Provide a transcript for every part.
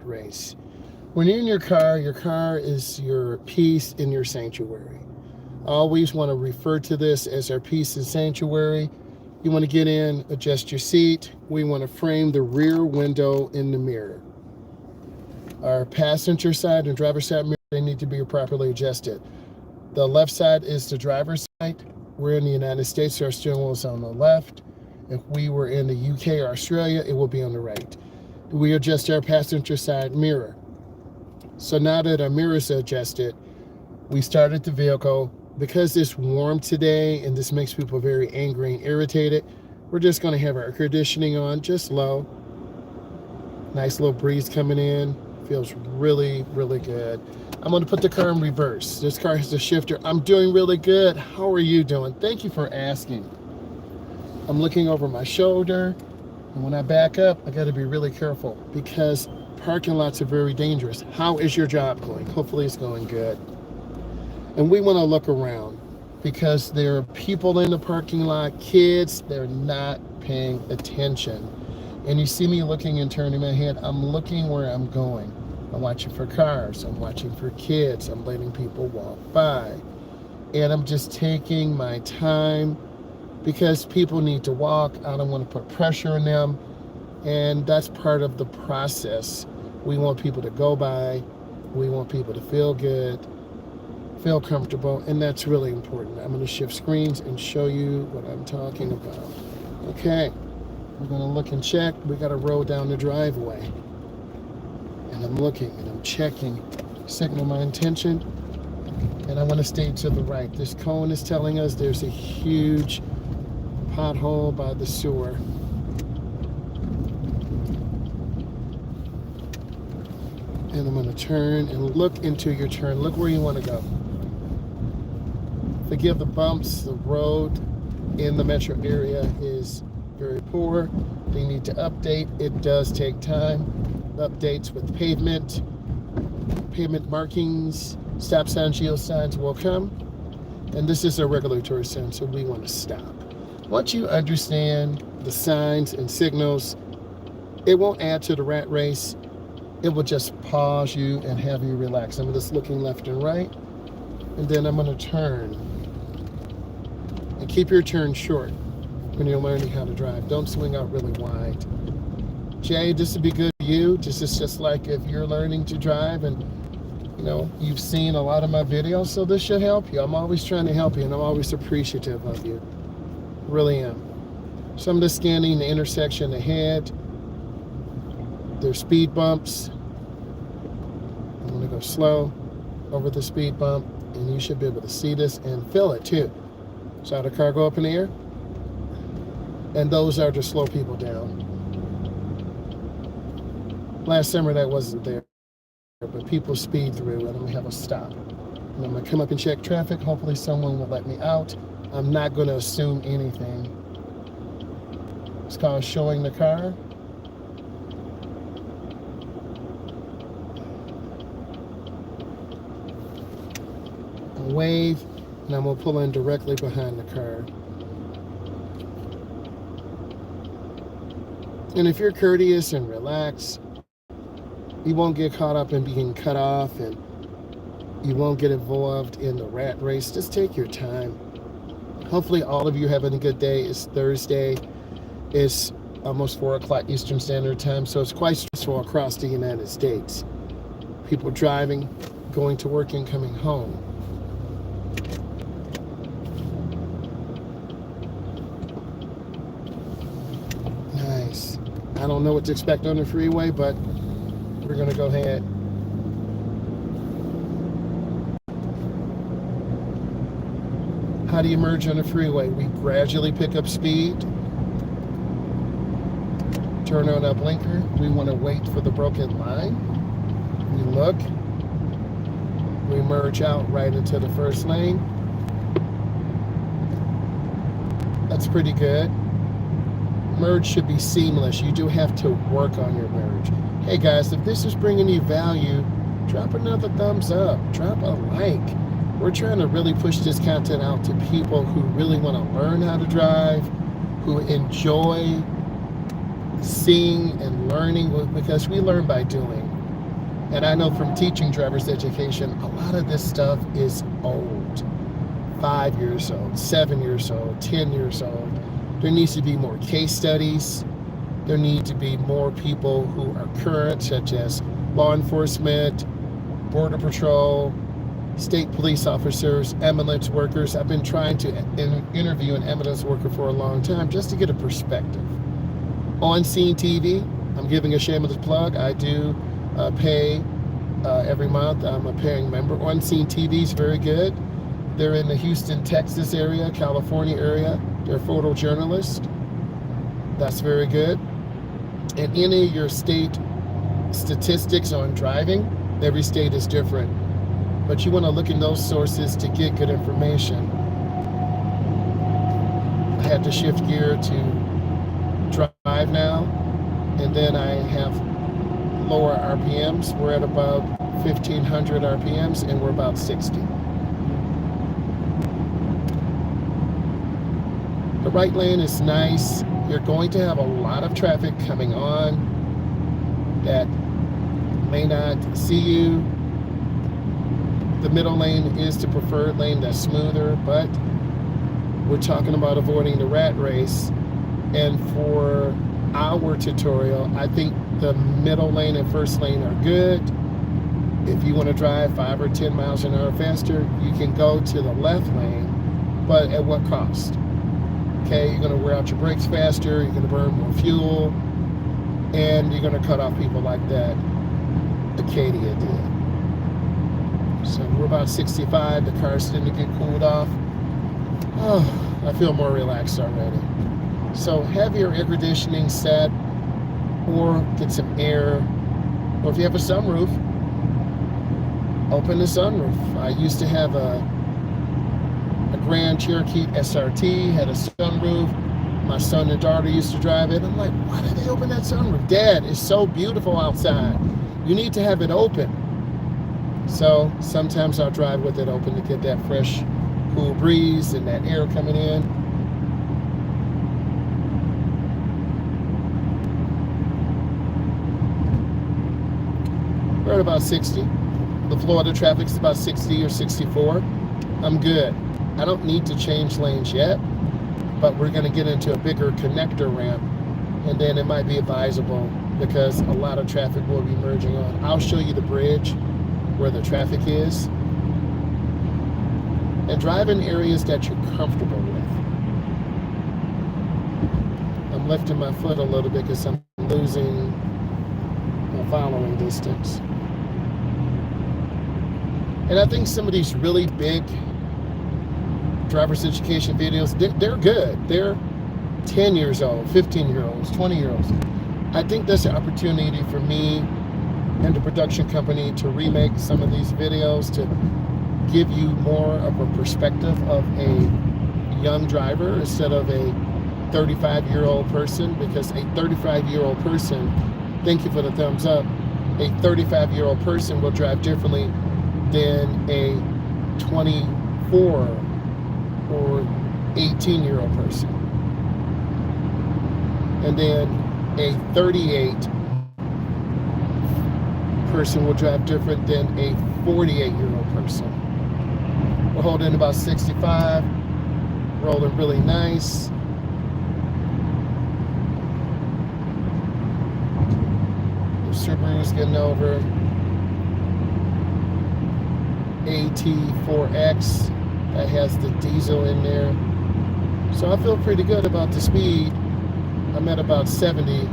race. When you're in your car is your peace in your sanctuary. I always want to refer to this as our peace and sanctuary. You want to get in, adjust your seat. We want to frame the rear window in the mirror. Our passenger side and driver's side mirror, they need to be properly adjusted. The left side is the driver's side. We're in the United States, so our steering wheel is on the left. If we were in the UK or Australia, it will be on the right. We adjust our passenger side mirror. So now that our mirrors are adjusted, we started the vehicle. Because it's warm today and this makes people very angry and irritated, we're just going to have our air conditioning on just low. Nice little breeze coming in. Feels really, really good. I'm going to put the car in reverse. This car has a shifter. I'm doing really good. How are you doing? Thank you for asking. I'm looking over my shoulder, and when I back up, I got to be really careful because parking lots are very dangerous. How is your job going? Hopefully it's going good. And we want to look around because there are people in the parking lot, kids, they're not paying attention. And you see me looking and turning my head, I'm looking where I'm going. I'm watching for cars, I'm watching for kids, I'm letting people walk by. And I'm just taking my time because people need to walk. I don't want to put pressure on them. And that's part of the process. We want people to go by. We want people to feel good, feel comfortable, and that's really important. I'm going to shift screens and show you what I'm talking about. Okay, we're going to look and check. We got to roll down the driveway. And I'm looking and I'm checking, signal my intention, and I want to stay to the right. This cone is telling us there's a huge pothole by the sewer. And I'm going to turn and look into your turn. Look where you want to go. Forgive the bumps. The road in the metro area is very poor. They need to update. It does take time. Updates with pavement markings, stop signs, yield signs will come. And this is a regulatory sign, so we want to stop. Once you understand the signs and signals, it won't add to the rat race. It will just pause you and have you relax. I'm just looking left and right, and then I'm going to turn. And keep your turn short when you're learning how to drive. Don't swing out really wide. Jay, this would be good for you. This is just like if you're learning to drive and you've seen a lot of my videos, so this should help you. I'm always trying to help you, and I'm always appreciative of you. Really am. So I'm just scanning the intersection ahead. There's speed bumps. I'm going to go slow over the speed bump, and you should be able to see this and feel it too. Saw the car go up in the air, and those are to slow people down. Last summer that wasn't there, but people speed through, and we have a stop. And I'm going to come up and check traffic. Hopefully someone will let me out. I'm not going to assume anything. It's called showing the car. I'll wave, and I'm going to pull in directly behind the car. And if you're courteous and relaxed, you won't get caught up in being cut off, and you won't get involved in the rat race. Just take your time. Hopefully all of you having a good day. It's Thursday. It's almost 4 o'clock Eastern Standard Time, so it's quite stressful across the United States. People driving, going to work, and coming home. Nice. I don't know what to expect on the freeway, but we're going to go ahead. How do you merge on the freeway? We gradually pick up speed. Turn on our blinker. We want to wait for the broken line. We look. We merge out right into the first lane. That's pretty good. Merge should be seamless. You do have to work on your merge. Hey guys, if this is bringing you value, drop another thumbs up. Drop a like. We're trying to really push this content out to people who really want to learn how to drive, who enjoy seeing and learning, because we learn by doing. And I know from teaching driver's education, a lot of this stuff is old. 5 years old, 7 years old, 10 years old. There needs to be more case studies. There need to be more people who are current, such as law enforcement, border patrol, state police officers, ambulance workers. I've been trying to interview an ambulance worker for a long time just to get a perspective. On Scene TV, I'm giving a shameless plug. I do pay every month. I'm a paying member. On Scene TV is very good. They're in the Houston, Texas area, California area. They're photojournalists. That's very good. And any of your state statistics on driving, every state is different. But you want to look in those sources to get good information. I had to shift gear to drive now, and then I have lower RPMs. We're at about 1,500 RPMs, and we're about 60. The right lane is nice. You're going to have a lot of traffic coming on that may not see you. The middle lane is the preferred lane, that's smoother, but we're talking about avoiding the rat race. And for our tutorial, I think the middle lane and first lane are good. If you want to drive 5 or 10 miles an hour faster, you can go to the left lane, but at what cost? Okay, you're going to wear out your brakes faster, you're going to burn more fuel, and you're going to cut off people like that Acadia did. So we're about 65, the car's starting to get cooled off. Oh, I feel more relaxed already. So have your air conditioning set, or get some air, or if you have a sunroof, open the sunroof. I used to have a Grand Cherokee SRT, had a sunroof. My son and daughter used to drive it. I'm like, why did they open that sunroof? Dad, it's so beautiful outside. You need to have it open. So sometimes I'll drive with it open to get that fresh, cool breeze and that air coming in. We're at about 60. The flow of the traffic is about 60 or 64. I'm good. I don't need to change lanes yet, but we're going to get into a bigger connector ramp, and then it might be advisable because a lot of traffic will be merging on. I'll show you the bridge where the traffic is, and drive in areas that you're comfortable with. I'm lifting my foot a little bit because I'm losing my following distance. And I think some of these really big driver's education videos, they're good. They're 10 years old, 15-year-olds, 20-year-olds. I think there's an opportunity for me and the production company to remake some of these videos to give you more of a perspective of a young driver instead of a 35-year-old person, because a 35-year-old person, thank you for the thumbs up, a 35-year-old person will drive differently than a 24 or 18-year-old person. And then a 38 person will drive different than a 48-year-old person. We're holding about 65, rolling really nice. The Subaru's getting over. AT4X, that has the diesel in there. So I feel pretty good about the speed. I'm at about 70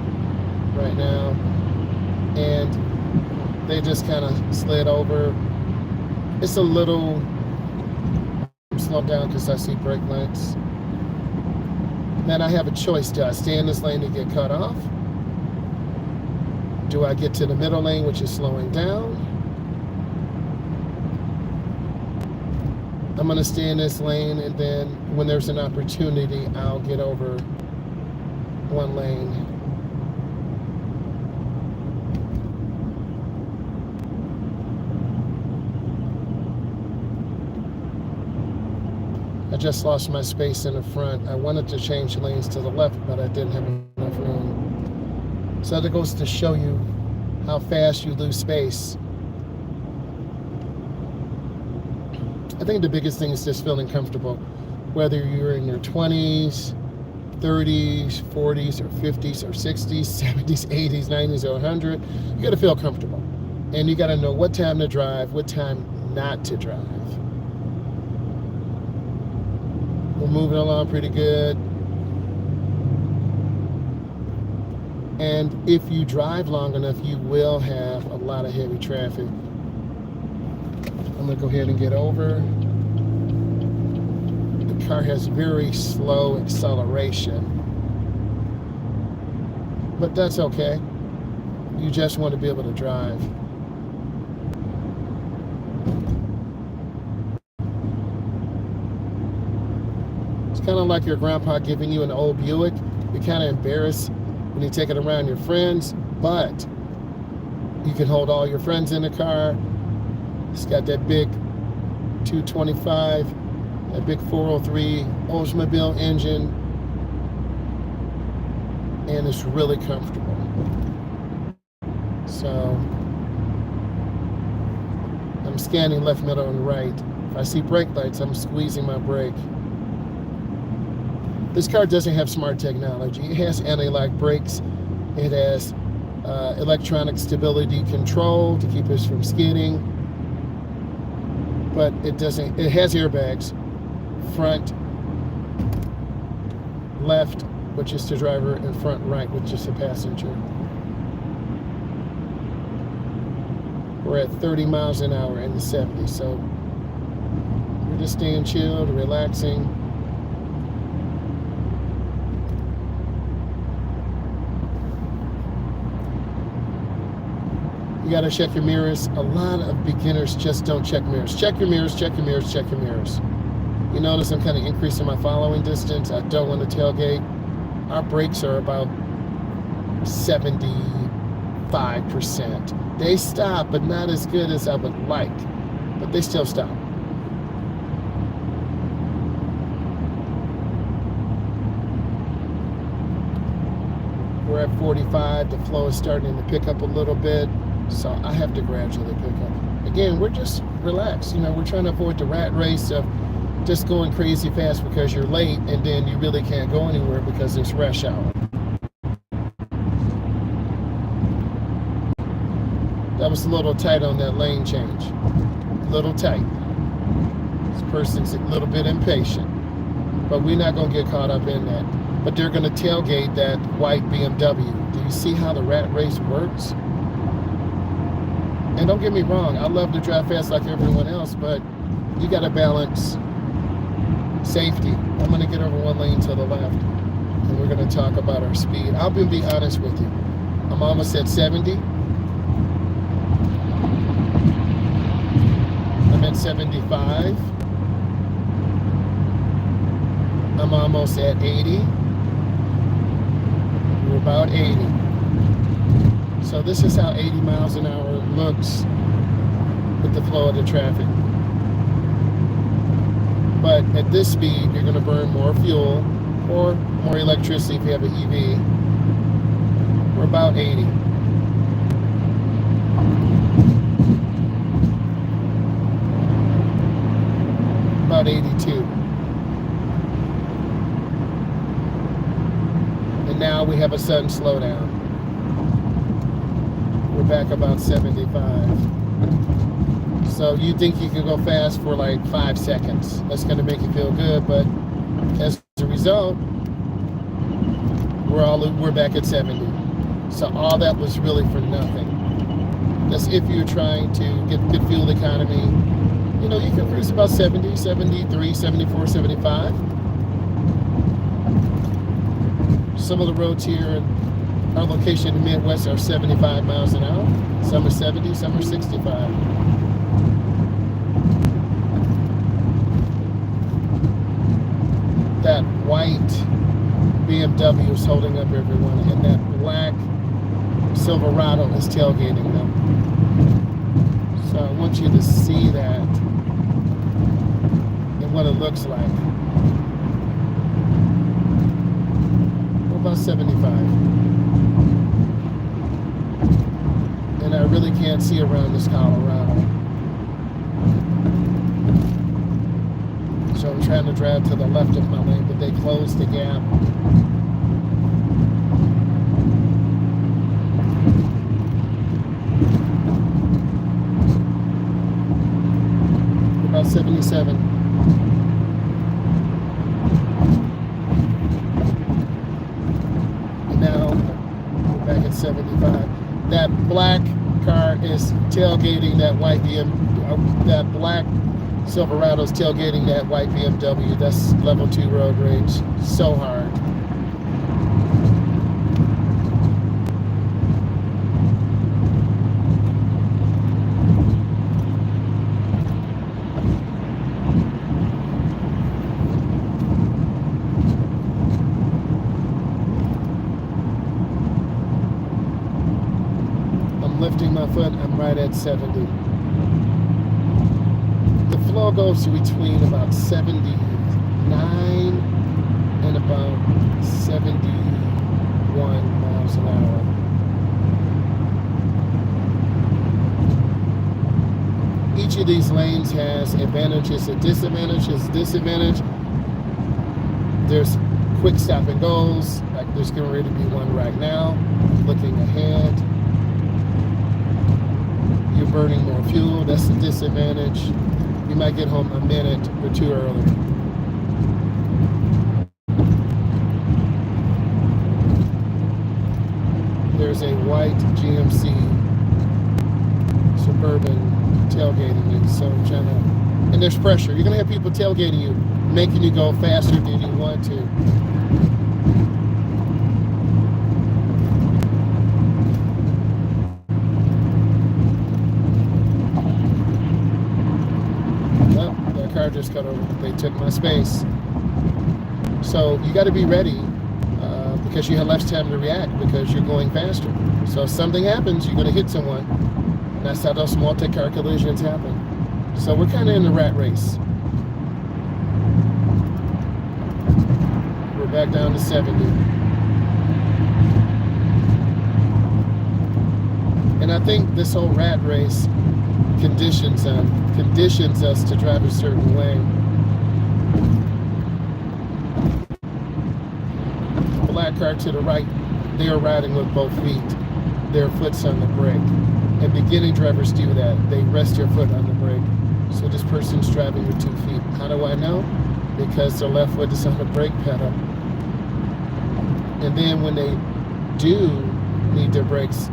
right now, and they just kind of slid over. It's a little slowed down because I see brake lights. Then I have a choice. Do I stay in this lane and get cut off? Do I get to the middle lane, which is slowing down? I'm going to stay in this lane, and then when there's an opportunity, I'll get over one lane. I just lost my space in the front. I wanted to change lanes to the left, but I didn't have enough room. So that goes to show you how fast you lose space. I think the biggest thing is just feeling comfortable, whether you're in your 20s, 30s, 40s, or 50s, or 60s, 70s, 80s, 90s, or 100. You got to feel comfortable. And you got to know what time to drive, what time not to drive. We're moving along pretty good. And if you drive long enough, you will have a lot of heavy traffic. I'm going to go ahead and get over. The car has very slow acceleration, but that's okay. You just want to be able to drive. It's kind of like your grandpa giving you an old Buick. You're kind of embarrassed when you take it around your friends, but you can hold all your friends in the car. It's got that big 225, that big 403 Oldsmobile engine, and it's really comfortable. So I'm scanning left, middle, and right. If I see brake lights, I'm squeezing my brake. This car doesn't have smart technology. It has anti-lock brakes. It has electronic stability control to keep us from skidding. But it doesn't. It has airbags, front, left, which is the driver, and front right, which is the passenger. We're at 30 miles an hour in the 70s, so we're just staying chilled, relaxing. You got to check your mirrors. A lot of beginners just don't check mirrors. Check your mirrors, check your mirrors, check your mirrors. You notice I'm kind of increasing my following distance. I don't want to tailgate. Our brakes are about 75%. They stop, but not as good as I would like. But they still stop. We're at 45. The flow is starting to pick up a little bit. So I have to gradually pick up. Again, we're just relaxed. You know, we're trying to avoid the rat race of just going crazy fast because you're late and then you really can't go anywhere because it's rush hour. That was a little tight on that lane change. A little tight. This person's a little bit impatient. But we're not going to get caught up in that. But they're going to tailgate that white BMW. Do you see how the rat race works? And don't get me wrong, I love to drive fast like everyone else, but you got to balance safety. I'm going to get over one lane to the left, and we're going to talk about our speed. I'll be honest with you. I'm almost at 70. I'm at 75. I'm almost at 80. We're about 80. So this is how 80 miles an hour looks with the flow of the traffic. But at this speed, you're going to burn more fuel or more electricity if you have an EV. We're about 80. About 82. And now we have a sudden slowdown. We're back about 75. So you think you can go fast for like 5 seconds. That's going to make you feel good, but as a result, we're back at 70. So all that was really for nothing. That's if you're trying to get good fuel economy. You know, you can cruise about 70, 73, 74, 75. Some of the roads here in our location in the Midwest are 75 miles an hour. Some are 70, some are 65. That white BMW is holding up everyone, and that black Silverado is tailgating them. So I want you to see that and what it looks like. We're about 75. And and I really can't see around this Colorado. So I'm trying to drive to the left of my lane, but they closed the gap. About 77. And now we're back at 75. That black car is tailgating that white that black Silverado's tailgating that white BMW. That's level 2 road rage. So hard. I'm lifting my foot. I'm right at 70. The flow goes to between about 79 and about 71 miles an hour. Each of these lanes has advantages and disadvantages. Disadvantage, there's quick stop and goes, like there's getting ready to be one right now. Looking ahead, you're burning more fuel. That's the disadvantage. You might get home a minute or two early. There's a white GMC Suburban tailgating me, so I'm trying to, and there's pressure. You're gonna have people tailgating you, making you go faster than you want to. Just cut over. They took my space. So you got to be ready because you have less time to react because you're going faster. So if something happens, you're going to hit someone. And that's how those multi-car collisions happen. So we're kind of in the rat race. We're back down to 70. And I think this whole rat race conditions us to drive a certain way. The black car to the right, they are riding with both feet. Their foot's on the brake. And beginning drivers do that. They rest their foot on the brake. So this person's driving with 2 feet. How do I know? Because their left foot is on the brake pedal. And then when they do need their brakes,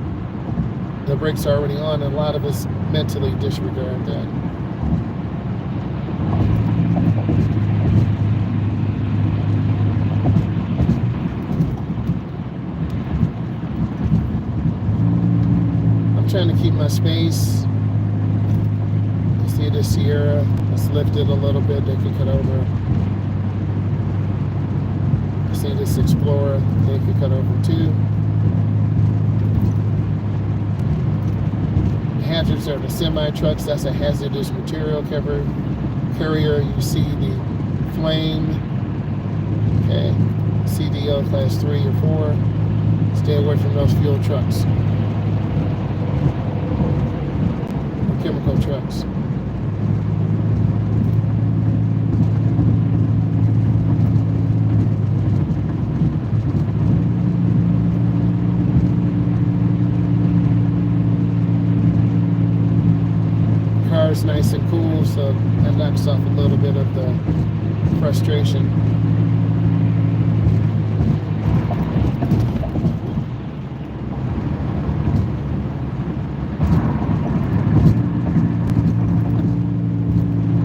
the brakes are already on, and a lot of us mentally disregard that. I'm trying to keep my space. I see the Sierra. Let's lift it a little bit. They could cut over. I see this Explorer. They could cut over too. Hazards are the semi-trucks. That's a hazardous material carrier. You see the flame. Okay. CDL class 3 or 4. Stay away from those fuel trucks. Or chemical trucks. Car's nice and cool, so that knocks off a little bit of the frustration.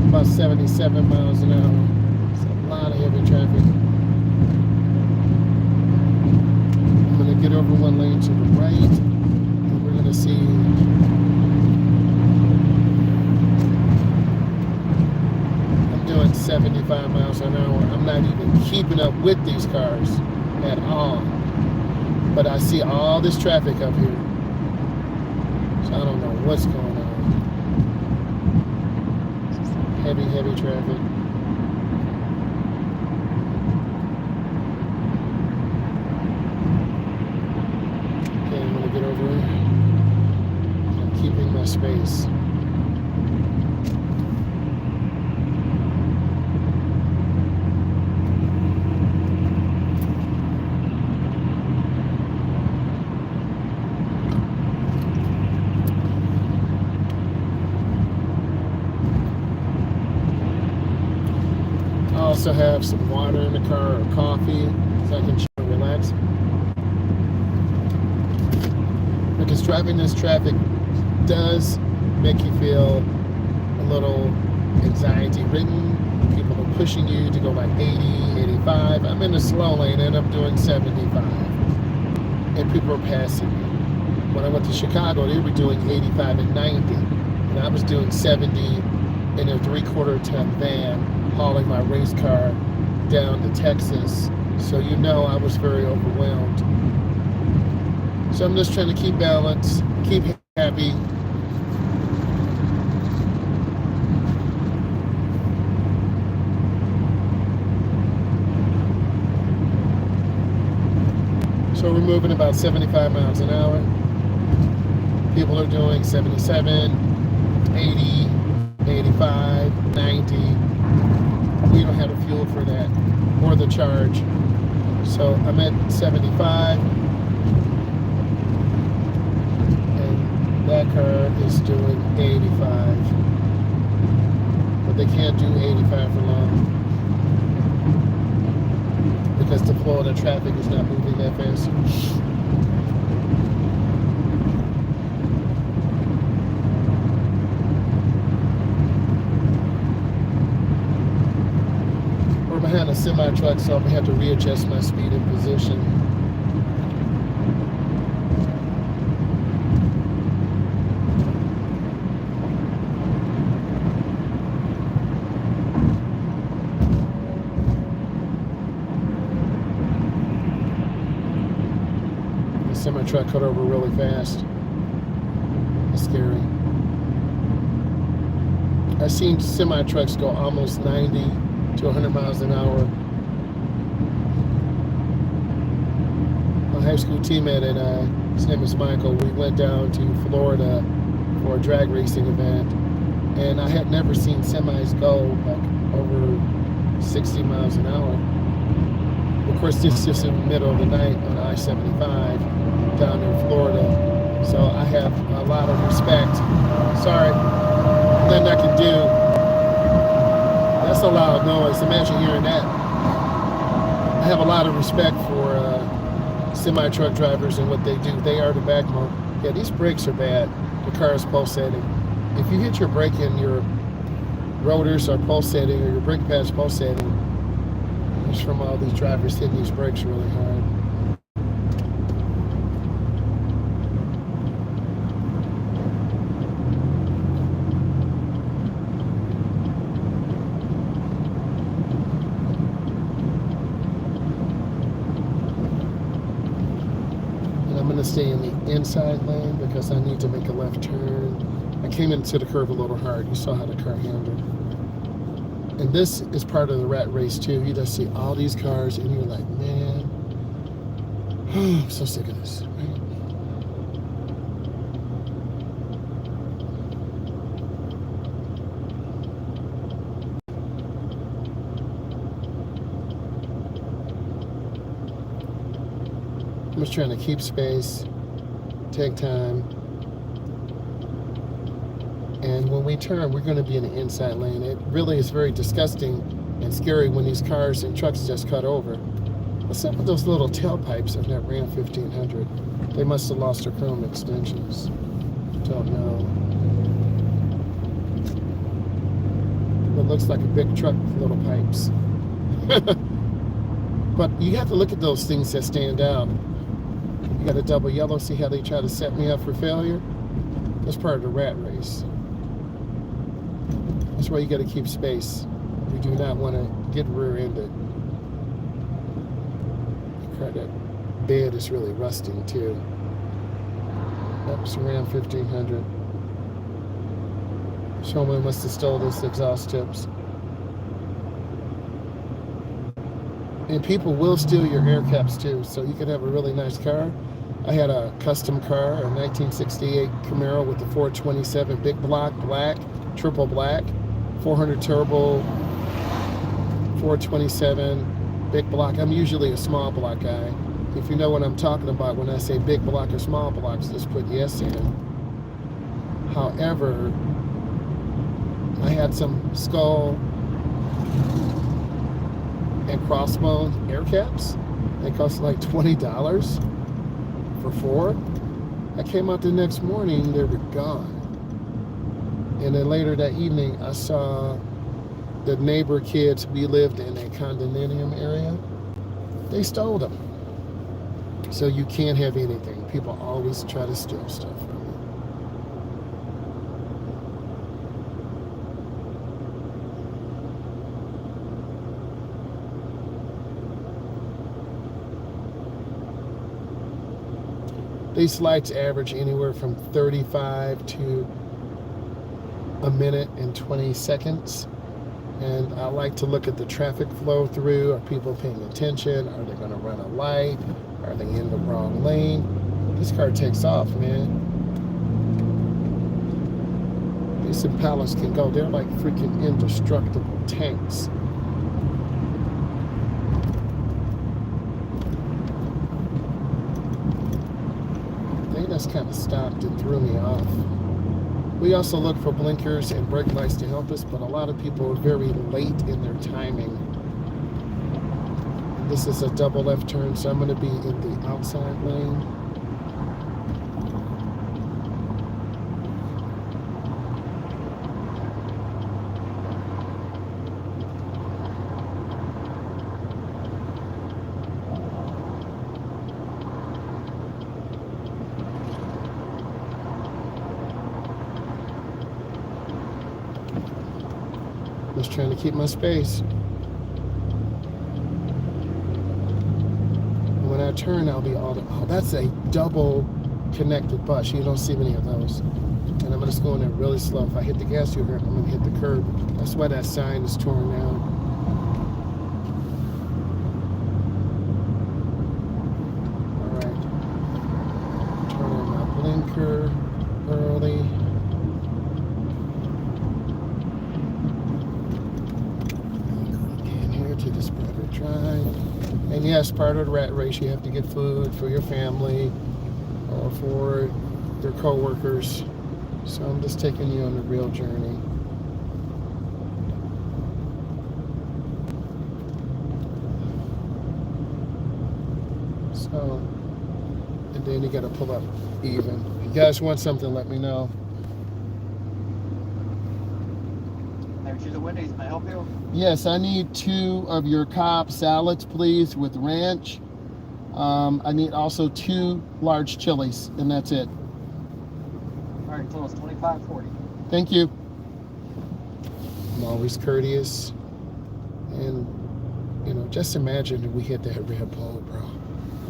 About 77 miles an hour. It's a lot of heavy traffic. I'm going to get over one lane to the right, and we're going to see. I'm doing 75 miles an hour. I'm not even keeping up with these cars at all. But I see all this traffic up here. So I don't know what's going on. Heavy traffic. Okay, I'm gonna get over here. space. I also have some water in the car or coffee so I can chill and relax. Because driving this traffic does make you feel a little anxiety ridden. People are pushing you to go like 80, 85. I'm in the slow lane and I'm doing 75. And people are passing me. When I went to Chicago, they were doing 85 and 90. And I was doing 70 in a 3/4-ton van hauling my race car down to Texas. So you know I was very overwhelmed. So I'm just trying to keep balance, keep happy. So we're moving about 75 miles an hour. People are doing 77, 80, 85, 90. We don't have the fuel for that or the charge. So I'm at 75. And that car is doing 85. But they can't do 85 for long. Because the flow of the traffic is not moving that fast. We're behind a semi-truck, so I'm going to have to readjust my speed and position. Semi-truck cut over really fast. It's scary. I've seen semi-trucks go almost 90 to 100 miles an hour. My high school teammate and I, his name is Michael, we went down to Florida for a drag racing event, and I had never seen semis go like over 60 miles an hour. Of course, this is just in the middle of the night on I-75 down in Florida, so I have a lot of respect. Sorry, nothing I can do. That's a loud noise. Imagine hearing that. I have a lot of respect for semi-truck drivers and what they do. They are the backbone. Yeah, these brakes are bad. The car is pulsating. If you hit your brake and your rotors are pulsating or your brake pads pulsating, it's from all these drivers hitting these brakes really hard. Stay in the inside lane because I need to make a left turn. I came into the curve a little hard. You saw how the car handled. And this is part of the rat race too. You just see all these cars and you're like, man, I'm so sick of this. Right? I'm just trying to keep space, take time, and when we turn, we're going to be in the inside lane. It really is very disgusting and scary when these cars and trucks just cut over. What's up with those little tailpipes of that Ram 1500? They must have lost their chrome extensions. Don't know. It looks like a big truck with little pipes. But you have to look at those things that stand out. You got a double yellow. See how they try to set me up for failure? That's part of the rat race. That's why you got to keep space. We do not want to get rear-ended. That bed is really rusting too. That's around 1500. Someone must have stole this exhaust tips. And people will steal your air caps too. So you could have a really nice car, I had a custom car, a 1968 Camaro with the 427 big block, black, triple black, 400 turbo, 427 big block. I'm usually a small block guy. If you know what I'm talking about when I say big block or small blocks, just put yes in. However, I had some skull and crossbone air caps. They cost like $20 for 4. I came out the next morning, they were gone. And then later that evening, I saw the neighbor kids. We lived in a condominium area. They stole them. So you can't have anything. People always try to steal stuff from you. These lights average anywhere from 35 to a minute and 20 seconds. And I like to look at the traffic flow through. Are people paying attention? Are they going to run a light? Are they in the wrong lane? This car takes off, man. These Impalas can go. They're like freaking indestructible tanks. They just kind of stopped and threw me off. We also look for blinkers and brake lights to help us, but a lot of people are very late in their timing. This is a double left turn, so I'm going to be in the outside lane. Just trying to keep my space. When I turn, I'll be all the, oh, that's a double connected bus. You don't see many of those. And I'm just going there really slow. If I hit the gas, I'm going to hit the curb. That's why that sign is torn down. All right. Turn on my blinker early. To this private drive. And yes, part of the rat race, you have to get food for your family or for your co-workers. So I'm just taking you on a real journey. So, and then you got to pull up even. If you guys want something, let me know. The Wendy's, can I help you? Yes, I need 2 of your Cobb salads, please, with ranch. I need also 2 large chilies, and that's it. All right, so it's $25.40. Thank you. I'm always courteous. And, you know, just imagine if we hit that red pole, bro.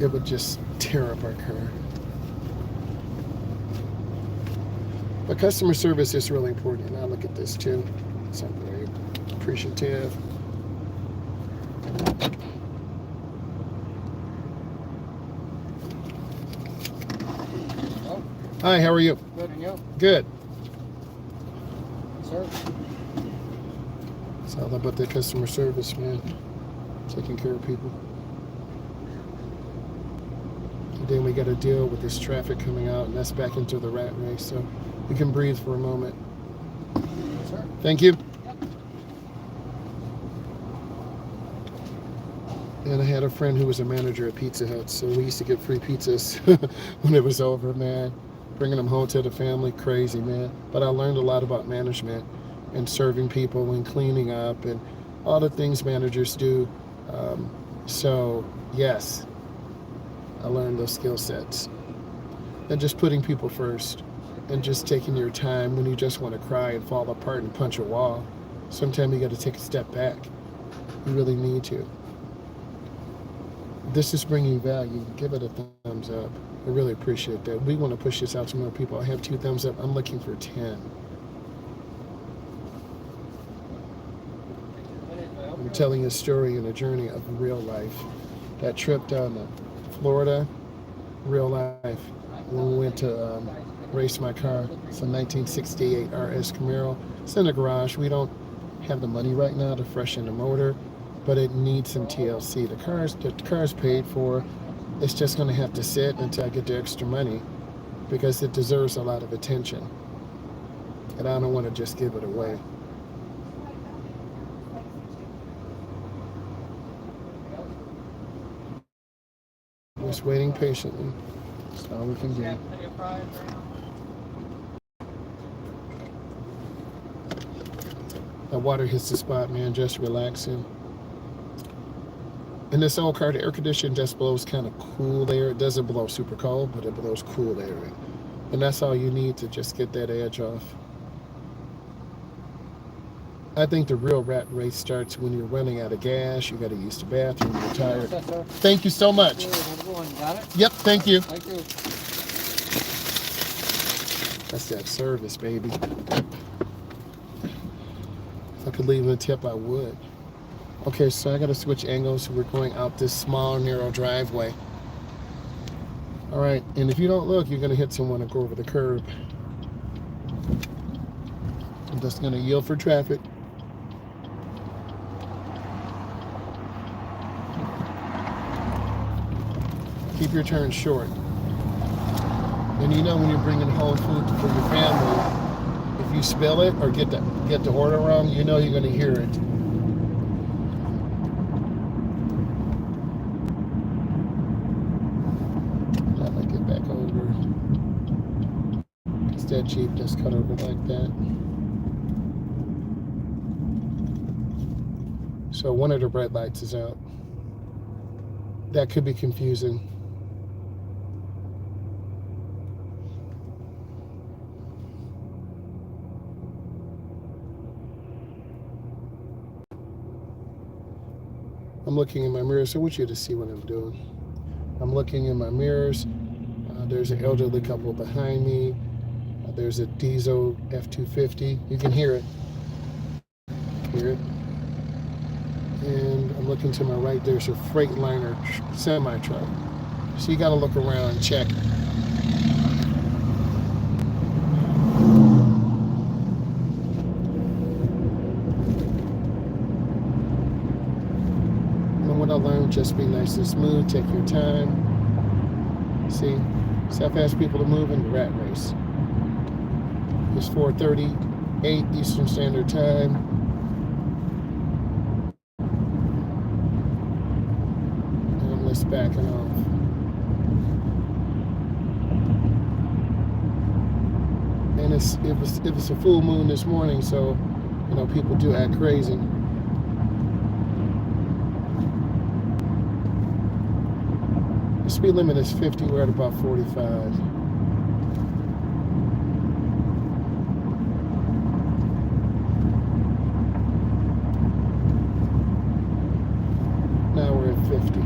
It would just tear up our car. But customer service is really important, and I look at this too. So I'm very appreciative. Oh. Hi, how are you? Good, and you? Good. Sir? It's all about the customer service, man. Taking care of people. And then we got to deal with this traffic coming out, and that's back into the rat race. So we can breathe for a moment. Sir? Thank you. Yep. And I had a friend who was a manager at Pizza Hut, so we used to get free pizzas when it was over, man. Bringing them home to the family, crazy, man. But I learned a lot about management and serving people and cleaning up and all the things managers do. So, yes, I learned those skill sets. And just putting people first and just taking your time when you just want to cry and fall apart and punch a wall. Sometimes you got to take a step back. You really need to. This is bringing value. Give it a thumbs up. I really appreciate that. We want to push this out to more people. I have 2 thumbs up. I'm looking for 10. I'm telling a story and a journey of real life. That trip down to Florida, real life when we went to race my car. It's a 1968 RS Camaro. It's in the garage. We don't have the money right now to freshen the motor, but it needs some TLC. The car's paid for. It's just going to have to sit until I get the extra money because it deserves a lot of attention. And I don't want to just give it away. Just waiting patiently. That's all we can do. That water hits the spot, man. Just relaxing. In this old car, the air conditioning just blows kind of cool air. It doesn't blow super cold, but it blows cool air. And that's all you need to just get that edge off. I think the real rat race starts when you're running out of gas. You got to use the bathroom. You're tired. Thank you so much. Got it? Yep, thank you. Thank you. That's that service, baby. If I could leave a tip, I would. Okay, so I got to switch angles. We're going out this small, narrow driveway. All right, and if you don't look, you're going to hit someone and go over the curb. I'm just going to yield for traffic. Keep your turn short. And you know when you're bringing home food for your family, if you spill it or get the order wrong, you know you're going to hear it. Let me get back over. Because that Jeep just cut over like that. So one of the red lights is out. That could be confusing. I'm looking in my mirrors. I want you to see what I'm doing. I'm looking in my mirrors. There's an elderly couple behind me. There's a diesel F-250. You can hear it. Hear it. And I'm looking to my right. There's a Freightliner semi-truck. So you got to look around and check. What I learned, just be nice and smooth, take your time. See how fast people are moving? The rat race. It's 4:38 Eastern Standard Time. And I'm just backing off. And it was a full moon this morning, so you know people do act crazy. The speed limit is 50, we're at about 45. Now we're at 50.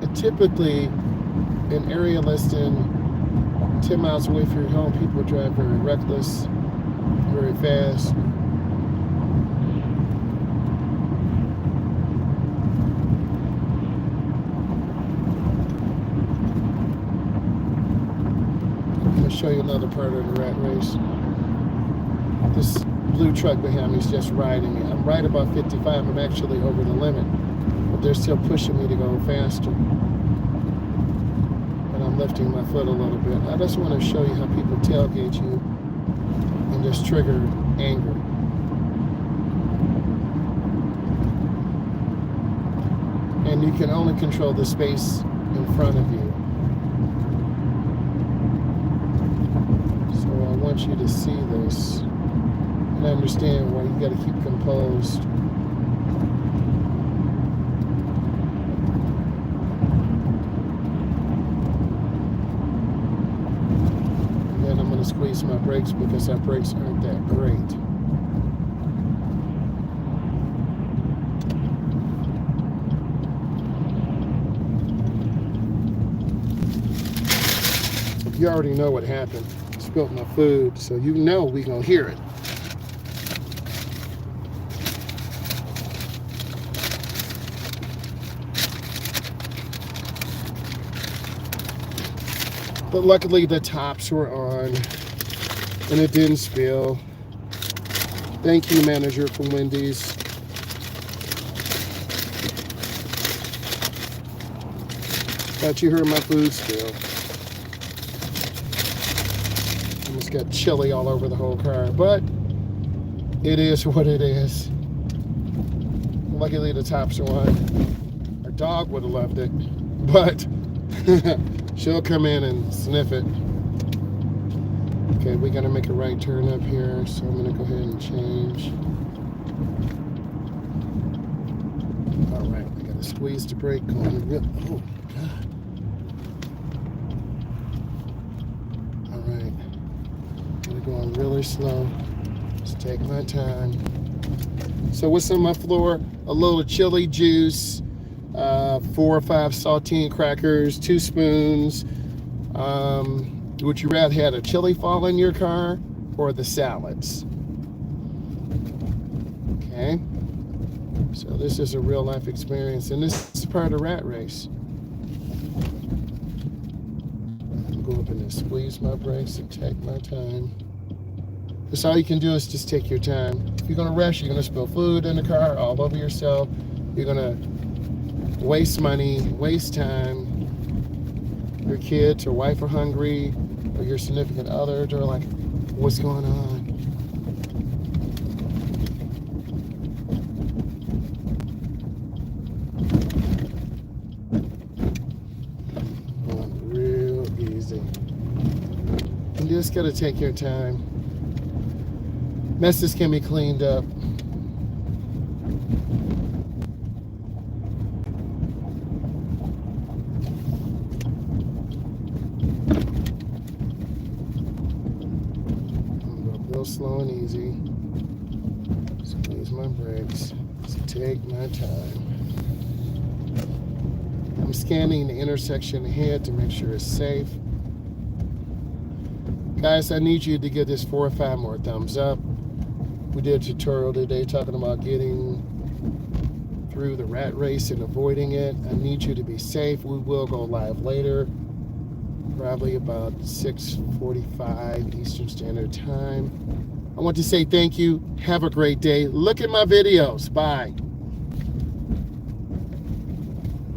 And typically, an area less than 10 miles away from your home, people drive very reckless, very fast. I'm going to show you another part of the rat race. This blue truck behind me is just riding me. I'm right about 55. I'm actually over the limit, but they're still pushing me to go faster. And I'm lifting my foot a little bit. I just want to show you how people tailgate you and just trigger anger. And you can only control the space in front of you. So I want you to see this and understand why you got to keep composed. And then I'm going to squeeze my brakes because our brakes aren't that great. You already know what happened. Spilt my food, so you know we're gonna hear it. But luckily the tops were on and it didn't spill. Thank you, manager from Wendy's. Thought you heard my food spill. Almost got chili all over the whole car, but it is what it is. Luckily the tops are on. Our dog would have loved it, but she'll come in and sniff it. Okay, we gotta make a right turn up here, so I'm gonna go ahead and change. All right, we gotta squeeze the brake going real. Oh God. All right, I'm going really slow. Just take my time. So what's on my floor? A little chili juice, 4 or 5 saltine crackers, 2 spoons. Would you rather had a chili fall in your car or the salads? Okay. So this is a real life experience, and this is part of the rat race. Go up and squeeze my brakes and take my time. That's all you can do is just take your time. If you're gonna rush, you're gonna spill food in the car all over yourself. You're gonna waste money, waste time. Your kids or wife are hungry, or your significant other, they're like, what's going on? Going real easy. You just gotta take your time. Messes can be cleaned up. Real slow and easy. Squeeze my brakes. Just take my time. I'm scanning the intersection ahead to make sure it's safe. Guys, I need you to give this 4 or 5 more thumbs up. We did a tutorial today talking about getting through the rat race and avoiding it. I need you to be safe. We will go live later, probably about 6:45 Eastern Standard Time. I want to say thank you. Have a great day. Look at my videos. Bye.